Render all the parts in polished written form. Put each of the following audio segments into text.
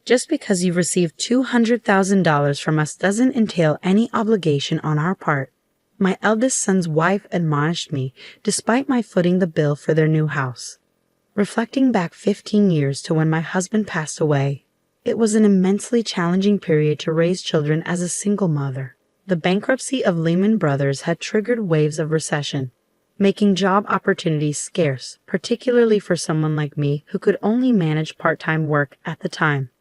Just because you've received $200,000 from us doesn't entail any obligation on our part, my eldest son's wife admonished me, despite my footing the bill for their new house. Reflecting back 15 years to when my husband passed away, it was an immensely challenging period to raise children as a single mother. The bankruptcy of Lehman Brothers had triggered waves of recession, making job opportunities scarce, particularly for someone like me who could only manage part-time work at the time.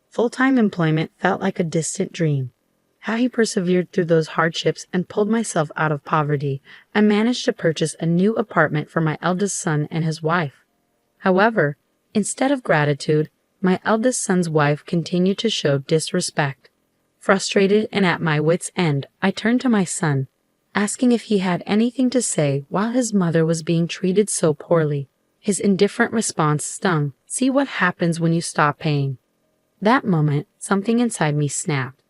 Full-time employment felt like a distant dream. How he persevered through those hardships and pulled myself out of poverty, I managed to purchase a new apartment for my eldest son and his wife. However, instead of gratitude, my eldest son's wife continued to show disrespect. Frustrated and at my wits' end, I turned to my son, asking if he had anything to say while his mother was being treated so poorly. His indifferent response stung. "See what happens when you stop paying." That moment, something inside me snapped.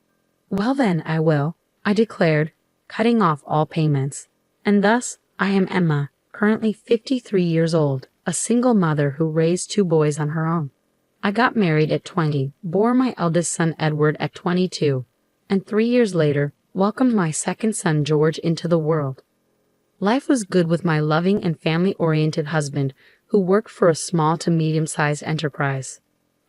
"Well then, I will," I declared, cutting off all payments. And thus, I am Emma, currently 53 years old, a single mother who raised 2 boys on her own. I got married at 20, bore my eldest son Edward at 22, and 3 years later, welcomed my second son George into the world. Life was good with my loving and family-oriented husband, who worked for a small to medium-sized enterprise.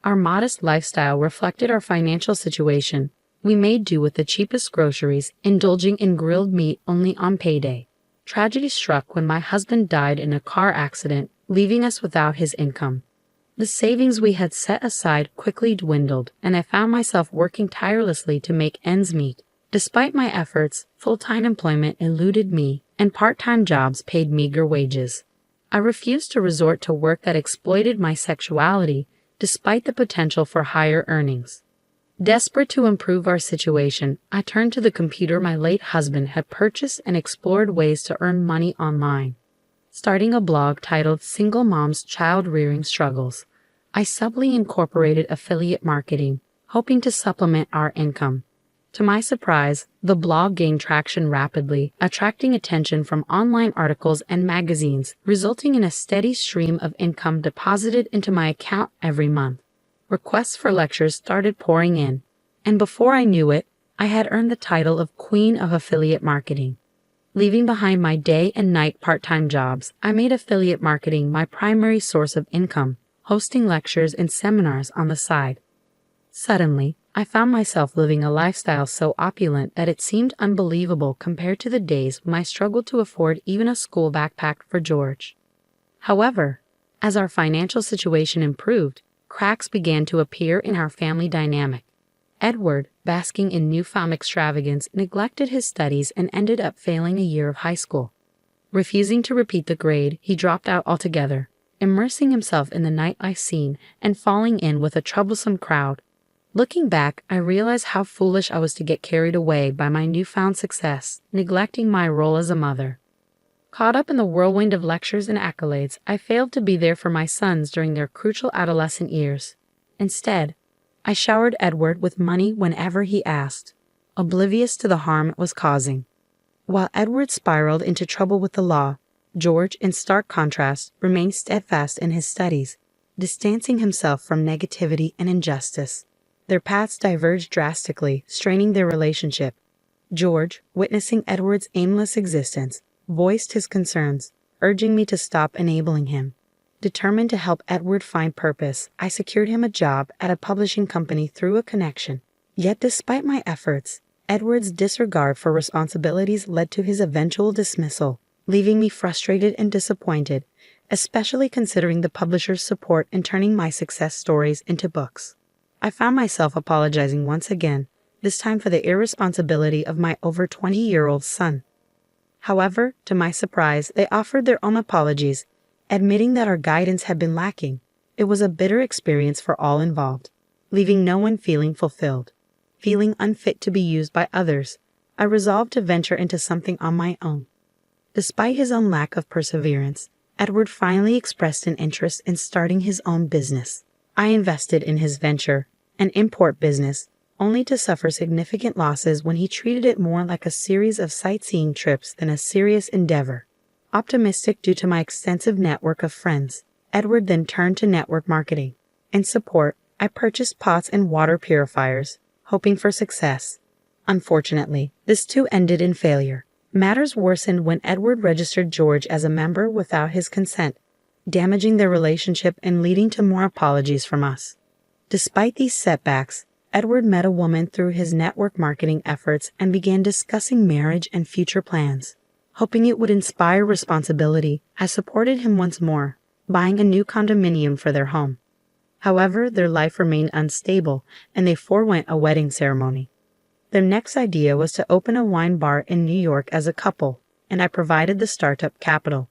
Our modest lifestyle reflected our financial situation. We made do with the cheapest groceries, indulging in grilled meat only on payday. Tragedy struck when my husband died in a car accident, leaving us without his income. The savings we had set aside quickly dwindled, and I found myself working tirelessly to make ends meet. Despite my efforts, full-time employment eluded me, and part-time jobs paid meager wages. I refused to resort to work that exploited my sexuality, despite the potential for higher earnings. Desperate to improve our situation, I turned to the computer my late husband had purchased and explored ways to earn money online. Starting a blog titled Single Mom's Child Rearing Struggles, I subtly incorporated affiliate marketing, hoping to supplement our income. To my surprise, the blog gained traction rapidly, attracting attention from online articles and magazines, resulting in a steady stream of income deposited into my account every month. Requests for lectures started pouring in, and before I knew it, I had earned the title of Queen of Affiliate Marketing. Leaving behind my day and night part-time jobs, I made affiliate marketing my primary source of income, hosting lectures and seminars on the side. Suddenly, I found myself living a lifestyle so opulent that it seemed unbelievable compared to the days when I struggled to afford even a school backpack for George. However, as our financial situation improved, cracks began to appear in our family dynamic. Edward, basking in newfound extravagance, neglected his studies and ended up failing a year of high school. Refusing to repeat the grade, he dropped out altogether, immersing himself in the nightlife scene and falling in with a troublesome crowd. Looking back, I realized how foolish I was to get carried away by my newfound success, neglecting my role as a mother. Caught up in the whirlwind of lectures and accolades, I failed to be there for my sons during their crucial adolescent years. Instead, I showered Edward with money whenever he asked, oblivious to the harm it was causing. While Edward spiraled into trouble with the law, George, in stark contrast, remained steadfast in his studies, distancing himself from negativity and injustice. Their paths diverged drastically, straining their relationship. George, witnessing Edward's aimless existence, voiced his concerns, urging me to stop enabling him. Determined to help Edward find purpose, I secured him a job at a publishing company through a connection. Yet despite my efforts, Edward's disregard for responsibilities led to his eventual dismissal, leaving me frustrated and disappointed, especially considering the publisher's support in turning my success stories into books. I found myself apologizing once again, this time for the irresponsibility of my over 20-year-old son. However, to my surprise, they offered their own apologies, admitting that our guidance had been lacking. It was a bitter experience for all involved, leaving no one feeling fulfilled. Feeling unfit to be used by others, I resolved to venture into something on my own. Despite his own lack of perseverance, Edward finally expressed an interest in starting his own business. I invested in his venture, an import business, only to suffer significant losses when he treated it more like a series of sightseeing trips than a serious endeavor. Optimistic due to my extensive network of friends, Edward then turned to network marketing. In support, I purchased pots and water purifiers, hoping for success. Unfortunately, this too ended in failure. Matters worsened when Edward registered George as a member without his consent, damaging their relationship and leading to more apologies from us. Despite these setbacks, Edward met a woman through his network marketing efforts and began discussing marriage and future plans. Hoping it would inspire responsibility, I supported him once more, buying a new condominium for their home. However, their life remained unstable, and they forewent a wedding ceremony. Their next idea was to open a wine bar in New York as a couple, and I provided the startup capital.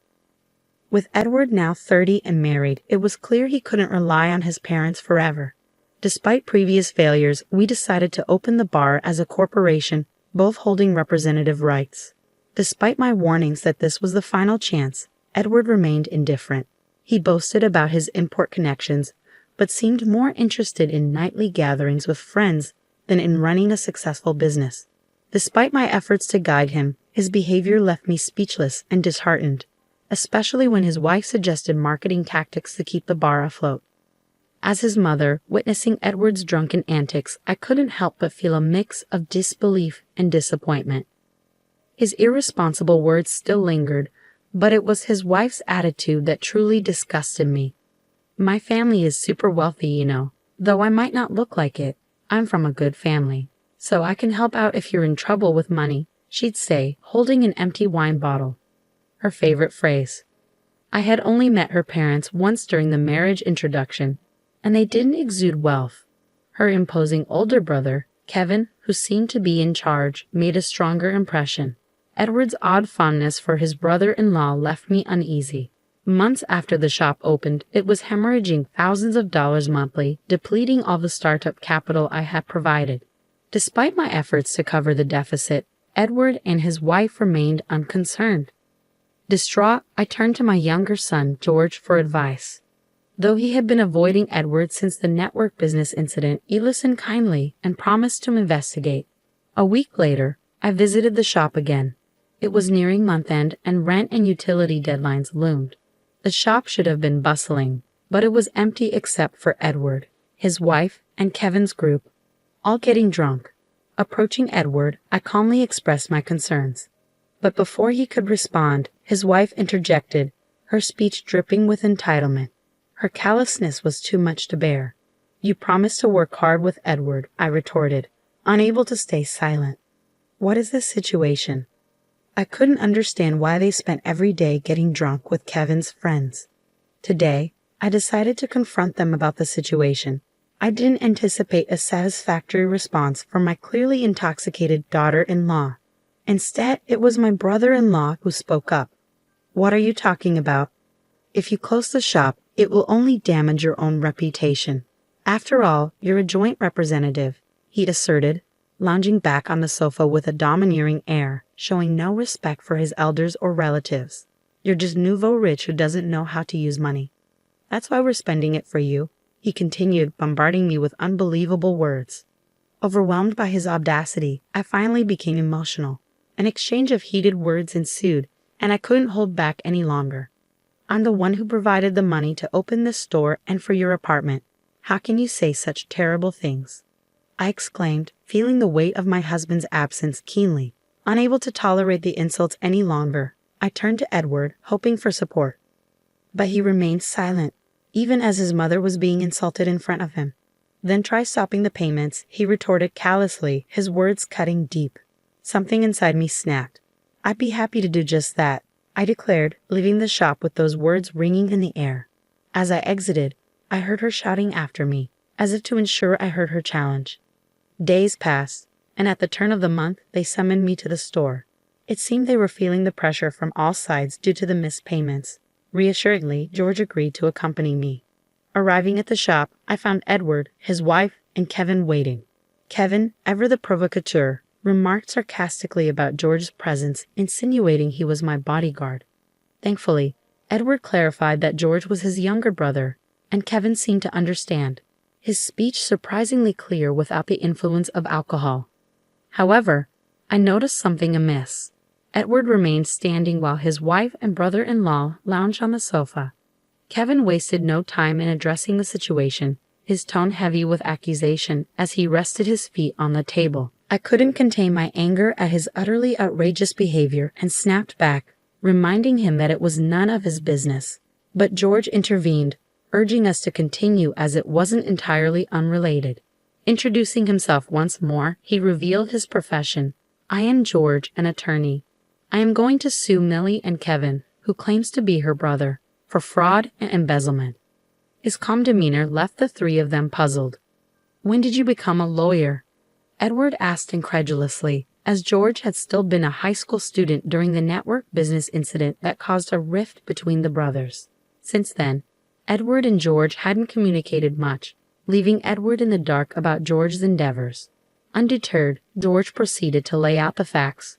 With Edward now 30 and married, it was clear he couldn't rely on his parents forever. Despite previous failures, we decided to open the bar as a corporation, both holding representative rights. Despite my warnings that this was the final chance, Edward remained indifferent. He boasted about his import connections, but seemed more interested in nightly gatherings with friends than in running a successful business. Despite my efforts to guide him, his behavior left me speechless and disheartened, especially when his wife suggested marketing tactics to keep the bar afloat. As his mother, witnessing Edward's drunken antics, I couldn't help but feel a mix of disbelief and disappointment. His irresponsible words still lingered, but it was his wife's attitude that truly disgusted me. My family is super wealthy, you know. Though I might not look like it, I'm from a good family. So I can help out if you're in trouble with money, she'd say, holding an empty wine bottle. Her favorite phrase. I had only met her parents once during the marriage introduction, and they didn't exude wealth. Her imposing older brother, Kevin, who seemed to be in charge, made a stronger impression. Edward's odd fondness for his brother-in-law left me uneasy. Months after the shop opened, it was hemorrhaging thousands of dollars monthly, depleting all the startup capital I had provided. Despite my efforts to cover the deficit, Edward and his wife remained unconcerned. Distraught, I turned to my younger son, George, for advice. Though he had been avoiding Edward since the network business incident, he listened kindly and promised to investigate. A week later, I visited the shop again. It was nearing month-end and rent and utility deadlines loomed. The shop should have been bustling, but it was empty except for Edward, his wife, and Kevin's group, all getting drunk. Approaching Edward, I calmly expressed my concerns. But before he could respond, his wife interjected, her speech dripping with entitlement. Her callousness was too much to bear. You promised to work hard with Edward, I retorted, unable to stay silent. What is this situation? I couldn't understand why they spent every day getting drunk with Kevin's friends. Today, I decided to confront them about the situation. I didn't anticipate a satisfactory response from my clearly intoxicated daughter-in-law. Instead, it was my brother-in-law who spoke up. What are you talking about? If you close the shop, it will only damage your own reputation. After all, you're a joint representative, he asserted, lounging back on the sofa with a domineering air, showing no respect for his elders or relatives. You're just nouveau rich who doesn't know how to use money. That's why we're spending it for you, he continued, bombarding me with unbelievable words. Overwhelmed by his audacity, I finally became emotional. An exchange of heated words ensued, and I couldn't hold back any longer. I'm the one who provided the money to open this store and for your apartment. How can you say such terrible things? I exclaimed, feeling the weight of my husband's absence keenly. Unable to tolerate the insults any longer, I turned to Edward, hoping for support. But he remained silent, even as his mother was being insulted in front of him. Then try stopping the payments, he retorted callously, his words cutting deep. Something inside me snapped. I'd be happy to do just that, I declared, leaving the shop with those words ringing in the air. As I exited, I heard her shouting after me, as if to ensure I heard her challenge. Days passed, and at the turn of the month, they summoned me to the store. It seemed they were feeling the pressure from all sides due to the missed payments. Reassuringly, George agreed to accompany me. Arriving at the shop, I found Edward, his wife, and Kevin waiting. Kevin, ever the provocateur, remarked sarcastically about George's presence, insinuating he was my bodyguard. Thankfully, Edward clarified that George was his younger brother, and Kevin seemed to understand, his speech surprisingly clear without the influence of alcohol. However, I noticed something amiss. Edward remained standing while his wife and brother-in-law lounged on the sofa. Kevin wasted no time in addressing the situation, his tone heavy with accusation as he rested his feet on the table. I couldn't contain my anger at his utterly outrageous behavior and snapped back, reminding him that it was none of his business. But George intervened, urging us to continue as it wasn't entirely unrelated. Introducing himself once more, he revealed his profession. I am George, an attorney. I am going to sue Millie and Kevin, who claims to be her brother, for fraud and embezzlement. His calm demeanor left the three of them puzzled. When did you become a lawyer? Edward asked incredulously, as George had still been a high school student during the network business incident that caused a rift between the brothers. Since then, Edward and George hadn't communicated much, leaving Edward in the dark about George's endeavors. Undeterred, George proceeded to lay out the facts.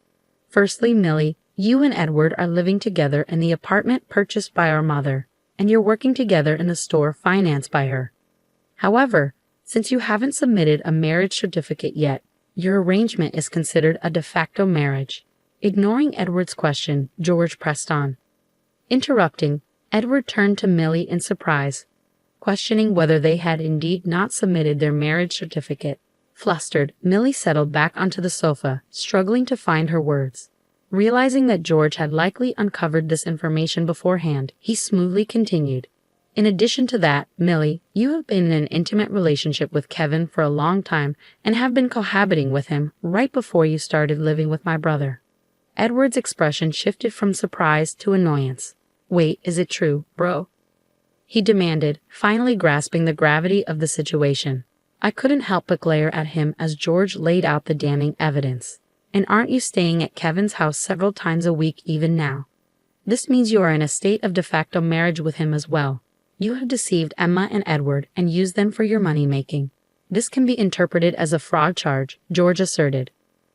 Firstly, Millie, you and Edward are living together in the apartment purchased by our mother, and you're working together in the store financed by her. However, since you haven't submitted a marriage certificate yet, your arrangement is considered a de facto marriage. Ignoring Edward's question, George pressed on. Interrupting, Edward turned to Millie in surprise, questioning whether they had indeed not submitted their marriage certificate. Flustered, Millie settled back onto the sofa, struggling to find her words. Realizing that George had likely uncovered this information beforehand, he smoothly continued. In addition to that, Millie, you have been in an intimate relationship with Kevin for a long time and have been cohabiting with him right before you started living with my brother. Edward's expression shifted from surprise to annoyance. Wait, is it true, bro? He demanded, finally grasping the gravity of the situation. I couldn't help but glare at him as George laid out the damning evidence. And aren't you staying at Kevin's house several times a week even now? This means you are in a state of de facto marriage with him as well. You have deceived Emma and Edward and used them for your money-making. This can be interpreted as a fraud charge, George asserted.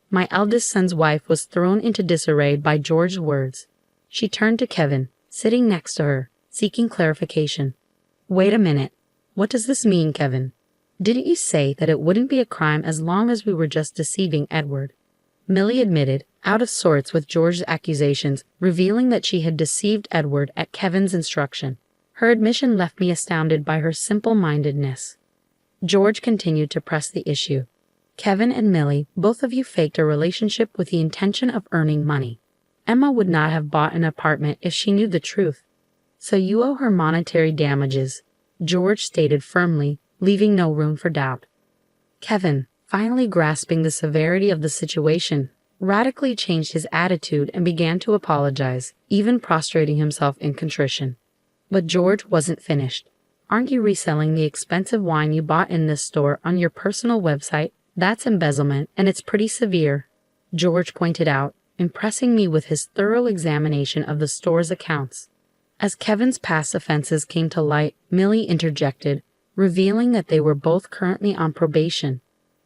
My eldest son's wife was thrown into disarray by George's words. She turned to Kevin, sitting next to her, seeking clarification. Wait a minute. What does this mean, Kevin? Didn't you say that it wouldn't be a crime as long as we were just deceiving Edward? Millie admitted, out of sorts with George's accusations, revealing that she had deceived Edward at Kevin's instruction. Her admission left me astounded by her simple-mindedness. George continued to press the issue. Kevin and Millie, both of you faked a relationship with the intention of earning money. Emma would not have bought an apartment if she knew the truth. So you owe her monetary damages, George stated firmly, leaving no room for doubt. Kevin, finally grasping the severity of the situation, radically changed his attitude and began to apologize, even prostrating himself in contrition. But George wasn't finished. Aren't you reselling the expensive wine you bought in this store on your personal website? That's embezzlement, and it's pretty severe, George pointed out, impressing me with his thorough examination of the store's accounts. As Kevin's past offenses came to light, Millie interjected, revealing that they were both currently on probation.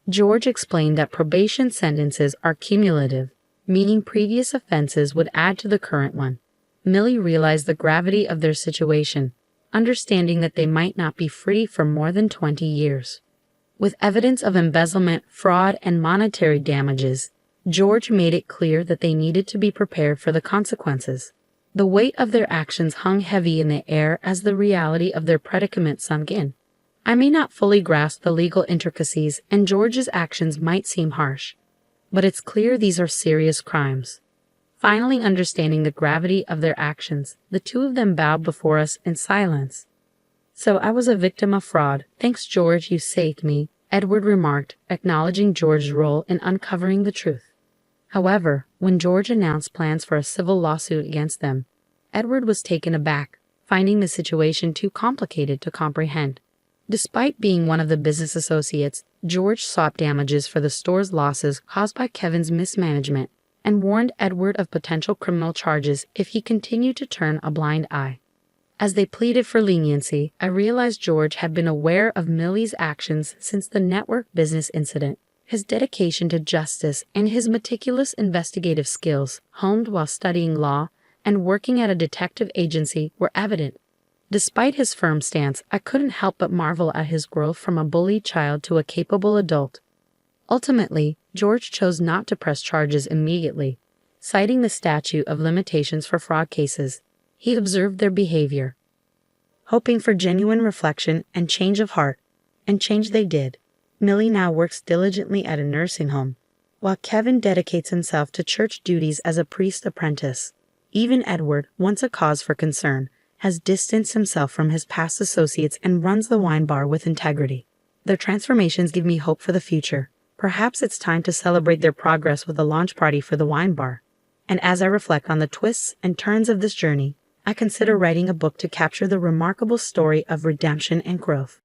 George explained that probation sentences are cumulative, meaning previous offenses would add to the current one. Millie realized the gravity of their situation, understanding that they might not be free for more than 20 years. With evidence of embezzlement, fraud, and monetary damages, George made it clear that they needed to be prepared for the consequences. The weight of their actions hung heavy in the air as the reality of their predicament sunk in. I may not fully grasp the legal intricacies, and George's actions might seem harsh, but it's clear these are serious crimes. Finally understanding the gravity of their actions, the two of them bowed before us in silence. So I was a victim of fraud. Thanks, George, you saved me, Edward remarked, acknowledging George's role in uncovering the truth. However, when George announced plans for a civil lawsuit against them, Edward was taken aback, finding the situation too complicated to comprehend. Despite being one of the business associates, George sought damages for the store's losses caused by Kevin's mismanagement and warned Edward of potential criminal charges if he continued to turn a blind eye. As they pleaded for leniency, I realized George had been aware of Millie's actions since the network business incident. His dedication to justice and his meticulous investigative skills, honed while studying law and working at a detective agency, were evident. Despite his firm stance, I couldn't help but marvel at his growth from a bullied child to a capable adult. Ultimately, George chose not to press charges immediately, citing the statute of limitations for fraud cases. He observed their behavior, hoping for genuine reflection and change of heart. And change they did. Millie now works diligently at a nursing home, while Kevin dedicates himself to church duties as a priest apprentice. Even Edward, once a cause for concern, has distanced himself from his past associates and runs the wine bar with integrity. Their transformations give me hope for the future. Perhaps it's time to celebrate their progress with a launch party for the wine bar. And as I reflect on the twists and turns of this journey, I consider writing a book to capture the remarkable story of redemption and growth.